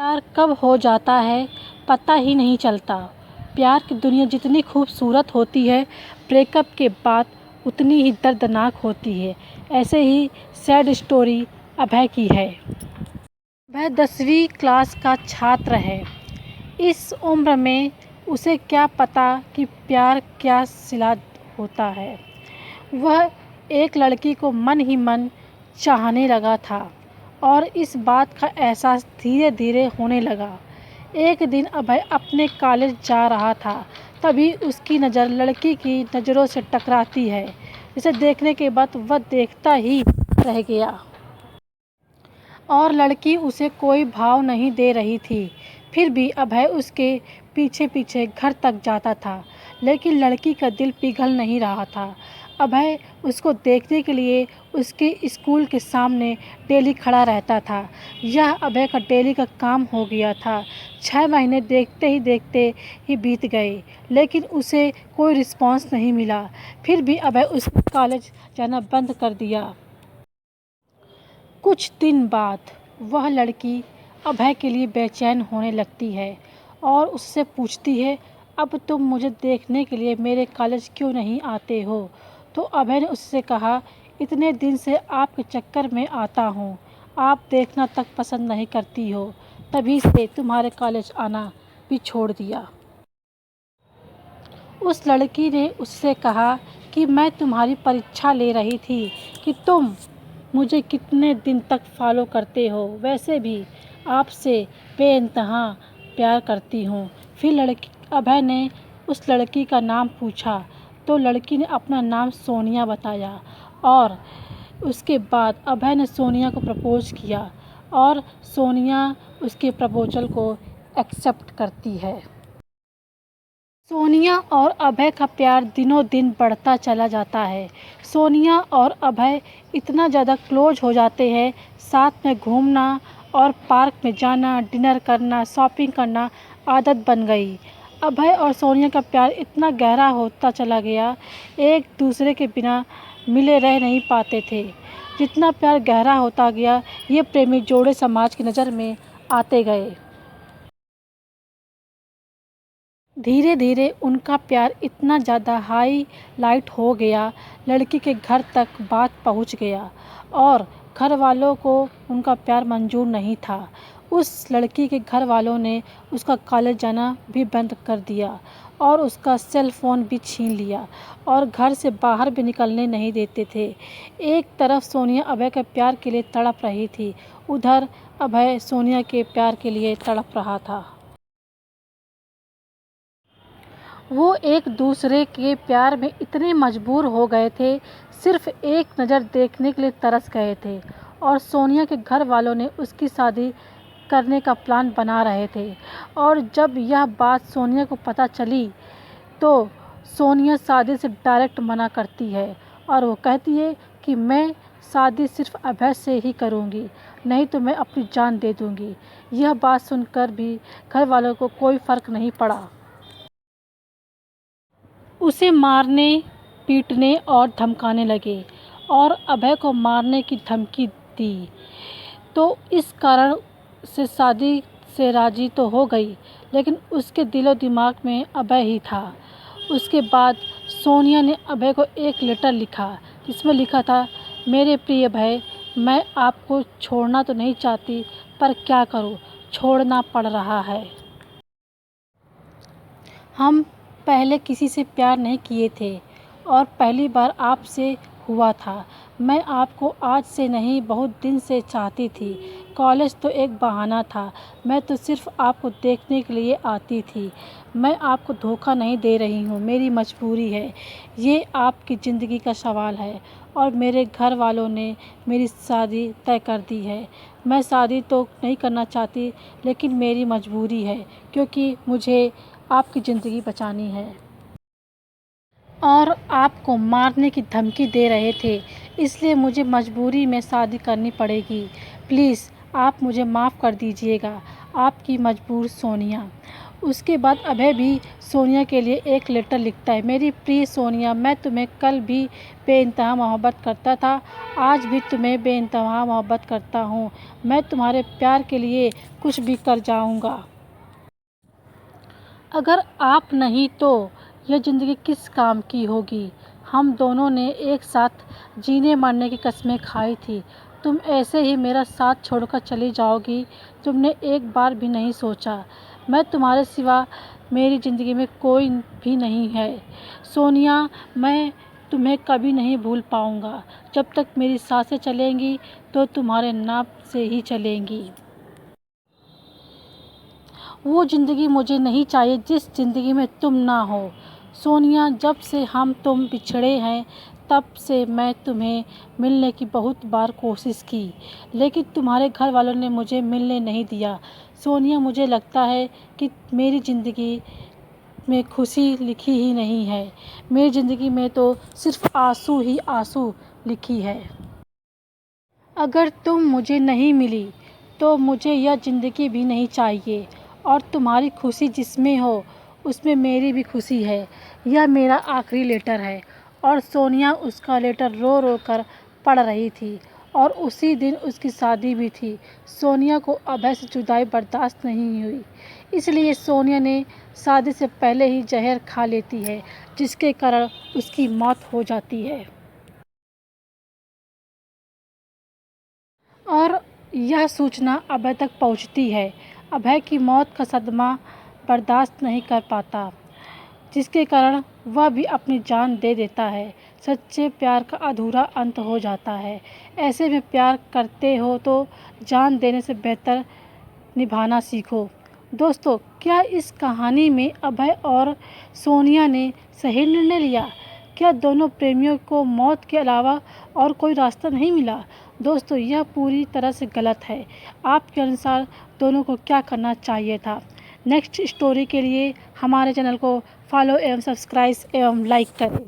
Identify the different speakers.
Speaker 1: प्यार कब हो जाता है पता ही नहीं चलता। प्यार की दुनिया जितनी खूबसूरत होती है, ब्रेकअप के बाद उतनी ही दर्दनाक होती है। ऐसे ही सैड स्टोरी अभय की है। वह 10वीं क्लास का छात्र है। इस उम्र में उसे क्या पता कि प्यार क्या सिला होता है। वह एक लड़की को मन ही मन चाहने लगा था और इस बात का एहसास धीरे धीरे होने लगा। एक दिन अभय अपने कॉलेज जा रहा था, तभी उसकी नज़र लड़की की नज़रों से टकराती है, जिसे देखने के बाद वह देखता ही रह गया और लड़की उसे कोई भाव नहीं दे रही थी। फिर भी अभय उसके पीछे पीछे घर तक जाता था, लेकिन लड़की का दिल पिघल नहीं रहा था। अभय उसको देखने के लिए उसके स्कूल के सामने डेली खड़ा रहता था। यह अभय का डेली का काम हो गया था। 6 महीने देखते ही बीत गए, लेकिन उसे कोई रिस्पॉन्स नहीं मिला। फिर भी अभय उसके कॉलेज जाना बंद कर दिया। कुछ दिन बाद वह लड़की अभय के लिए बेचैन होने लगती है और उससे पूछती है, अब तुम मुझे देखने के लिए मेरे कॉलेज क्यों नहीं आते हो? तो अभय ने उससे कहा, इतने दिन से आपके चक्कर में आता हूँ, आप देखना तक पसंद नहीं करती हो, तभी से तुम्हारे कॉलेज आना भी छोड़ दिया। उस लड़की ने उससे कहा कि मैं तुम्हारी परीक्षा ले रही थी कि तुम मुझे कितने दिन तक फॉलो करते हो। वैसे भी आपसे बेइंतहा प्यार करती हूँ। फिर अभय ने उस लड़की का नाम पूछा तो लड़की ने अपना नाम सोनिया बताया और उसके बाद अभय ने सोनिया को प्रपोज किया और सोनिया उसके प्रपोजल को एक्सेप्ट करती है। सोनिया और अभय का प्यार दिनों दिन बढ़ता चला जाता है। सोनिया और अभय इतना ज़्यादा क्लोज हो जाते हैं, साथ में घूमना और पार्क में जाना, डिनर करना, शॉपिंग करना आदत बन गई। अभय और सोनिया का प्यार इतना गहरा होता चला गया, एक दूसरे के बिना मिले रह नहीं पाते थे। जितना प्यार गहरा होता गया, ये प्रेमी जोड़े समाज की नज़र में आते गए। धीरे धीरे उनका प्यार इतना ज़्यादा हाईलाइट हो गया, लड़की के घर तक बात पहुंच गया और घर वालों को उनका प्यार मंजूर नहीं था। उस लड़की के घर वालों ने उसका कॉलेज जाना भी बंद कर दिया और उसका सेल फ़ोन भी छीन लिया और घर से बाहर भी निकलने नहीं देते थे। एक तरफ सोनिया अभय के प्यार के लिए तड़प रही थी, उधर अभय सोनिया के प्यार के लिए तड़प रहा था। वो एक दूसरे के प्यार में इतने मजबूर हो गए थे, सिर्फ एक नज़र देखने के लिए तरस गए थे और सोनिया के घर वालों ने उसकी शादी करने का प्लान बना रहे थे। और जब यह बात सोनिया को पता चली तो सोनिया शादी से डायरेक्ट मना करती है और वो कहती है कि मैं शादी सिर्फ अभय से ही करूँगी, नहीं तो मैं अपनी जान दे दूँगी। यह बात सुनकर भी घर वालों को कोई फ़र्क नहीं पड़ा। उसे मारने, पीटने और धमकाने लगे और अभय को मारने की धमकी दी। तो इस कारण से शादी से राज़ी तो हो गई, लेकिन उसके दिलो दिमाग में अभय ही था। उसके बाद सोनिया ने अभय को एक लेटर लिखा, जिसमें लिखा था, मेरे प्रिय अभय, मैं आपको छोड़ना तो नहीं चाहती, पर क्या करूं, छोड़ना पड़ रहा है। हम पहले किसी से प्यार नहीं किए थे और पहली बार आपसे हुआ था। मैं आपको आज से नहीं, बहुत दिन से चाहती थी। कॉलेज तो एक बहाना था, मैं तो सिर्फ आपको देखने के लिए आती थी। मैं आपको धोखा नहीं दे रही हूँ, मेरी मजबूरी है। ये आपकी ज़िंदगी का सवाल है और मेरे घर वालों ने मेरी शादी तय कर दी है। मैं शादी तो नहीं करना चाहती, लेकिन मेरी मजबूरी है, क्योंकि मुझे आपकी ज़िंदगी बचानी है और आपको मारने की धमकी दे रहे थे, इसलिए मुझे मजबूरी में शादी करनी पड़ेगी। प्लीज़ आप मुझे माफ़ कर दीजिएगा। आपकी मजबूर सोनिया। उसके बाद अभय भी सोनिया के लिए एक लेटर लिखता है। मेरी प्रिय सोनिया, मैं तुम्हें कल भी बेइंतहा मोहब्बत करता था, आज भी तुम्हें बेइंतहा मोहब्बत करता हूँ। मैं तुम्हारे प्यार के लिए कुछ भी कर जाऊँगा। अगर आप नहीं तो यह ज़िंदगी किस काम की होगी। हम दोनों ने एक साथ जीने मरने की कस्में खाई थी। तुम ऐसे ही मेरा साथ छोड़कर चली जाओगी, तुमने एक बार भी नहीं सोचा। मैं तुम्हारे सिवा मेरी ज़िंदगी में कोई भी नहीं है सोनिया। मैं तुम्हें कभी नहीं भूल पाऊँगा। जब तक मेरी सांसें चलेंगी तो तुम्हारे नाम से ही चलेंगी। वो ज़िंदगी मुझे नहीं चाहिए जिस ज़िंदगी में तुम ना हो सोनिया। जब से हम तुम बिछड़े हैं तब से मैं तुम्हें मिलने की बहुत बार कोशिश की, लेकिन तुम्हारे घर वालों ने मुझे मिलने नहीं दिया सोनिया। मुझे लगता है कि मेरी ज़िंदगी में खुशी लिखी ही नहीं है, मेरी ज़िंदगी में तो सिर्फ आंसू ही आंसू लिखी है। अगर तुम मुझे नहीं मिली तो मुझे यह ज़िंदगी भी नहीं चाहिए, और तुम्हारी खुशी जिसमें हो उसमें मेरी भी खुशी है। यह मेरा आखिरी लेटर है। और सोनिया उसका लेटर रो रो कर पढ़ रही थी, और उसी दिन उसकी शादी भी थी। सोनिया को अभय से जुदाई बर्दाश्त नहीं हुई, इसलिए सोनिया ने शादी से पहले ही जहर खा लेती है, जिसके कारण उसकी मौत हो जाती है। और यह सूचना अभय तक पहुंचती है। अभय की मौत का सदमा बर्दाश्त नहीं कर पाता, जिसके कारण वह भी अपनी जान दे देता है। सच्चे प्यार का अधूरा अंत हो जाता है। ऐसे में प्यार करते हो तो जान देने से बेहतर निभाना सीखो। दोस्तों, क्या इस कहानी में अभय और सोनिया ने सही निर्णय लिया? क्या दोनों प्रेमियों को मौत के अलावा और कोई रास्ता नहीं मिला? दोस्तों, यह पूरी तरह से गलत है। आपके अनुसार दोनों को क्या करना चाहिए था? नेक्स्ट स्टोरी के लिए हमारे चैनल को फॉलो एवं सब्सक्राइब एवं लाइक करें।